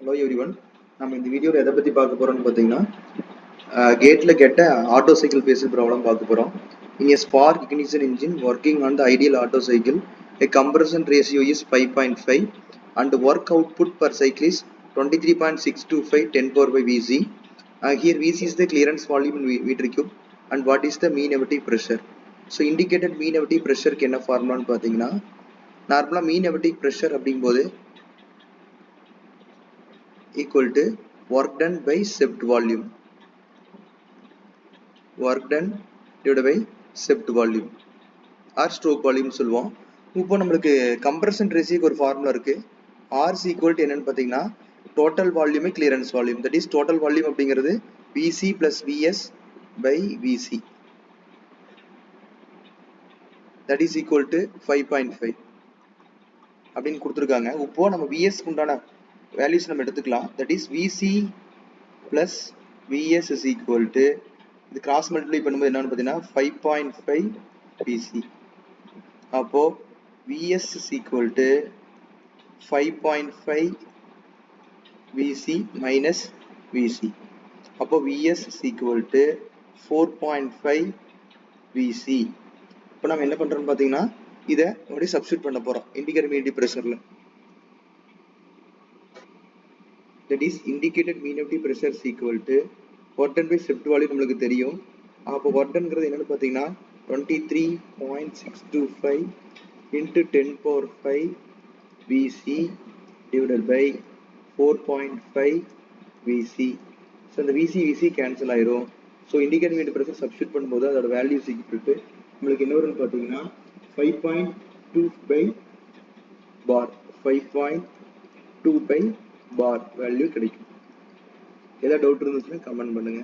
Hello everyone. நம்ம இந்த வீடியோல எதை பத்தி பார்க்க போறோம்னு பாத்தீங்கன்னா கேட்ல கெட்ட ஆட்டோ சைக்கிள் பேசிஸ் ப்ராப்ளம் பார்க்க போறோம். In a spark ignition engine working on the ideal Otto cycle, a compression ratio is 5.5 and the work output per cycle is 23.625 10 power by Vc. Here Vc is the clearance volume in meter cube and what is the mean effective pressure. So indicated mean effective pressure க்கு என்ன ஃபார்முலான்னு பாத்தீங்கன்னா நார்மலா mean effective pressure அப்படிங்கும்போது equal to work done by shift volume divided by shift volume or stroke volume சொல்லுவோம். இப்போ நமக்கு compression ரேஷியோக்கு ஒரு formula இருக்கு. R is equal to என்னன்னு பாத்தீங்கன்னா total volume clearance volume, that is total volume அப்படிங்கிறது Vc plus Vs by Vc, that is equal to 5.5 அப்படின்னு கொடுத்துருக்காங்க. இப்போ நம்ம Vs உண்டான வேல்யூஸ் நம்ம எடுத்துக்கலாம். that is Vc plus Vs is equal to இது கிராஸ் மல்டிப்ளை பண்ணும்போது என்னன்னு பார்த்தீங்கன்னா 5.5 Vc. அப்போ Vs is equal to 5.5 Vc minus Vc. அப்போ Vs is equal to 4.5 Vc. இப்போ நம்ம என்ன பண்றோம்னு பார்த்தீங்கன்னா இதை அப்படியே சப்ஸ்டிட் பண்ண போறோம் இண்டிகேட்டட் மீன் பிரஷர்ல. that is indicated mean effective pressure is equal to work done by shift volume நமக்கு தெரியும். அப்போ work doneங்கிறது என்னன்னு பார்த்தீங்கன்னா 23.625 into 10 power 5 Vc divided by 4.5 Vc. So இந்த Vc கேன்சல் ஆயிரும். ஸோ இண்டிகேட்டட் மீன் பிரஷர் சப்ஸ்டிட் பண்ணும்போது அதோட வேல்யூ ஈக்குவல் டு உங்களுக்கு என்ன வரும்னு பார்த்தீங்கன்னா 5.2 பார் 5.2 பார் வேல்யூ கிடைக்கும். ஏதாவது டவுட் இருந்துச்சுன்னா கமெண்ட் பண்ணுங்க.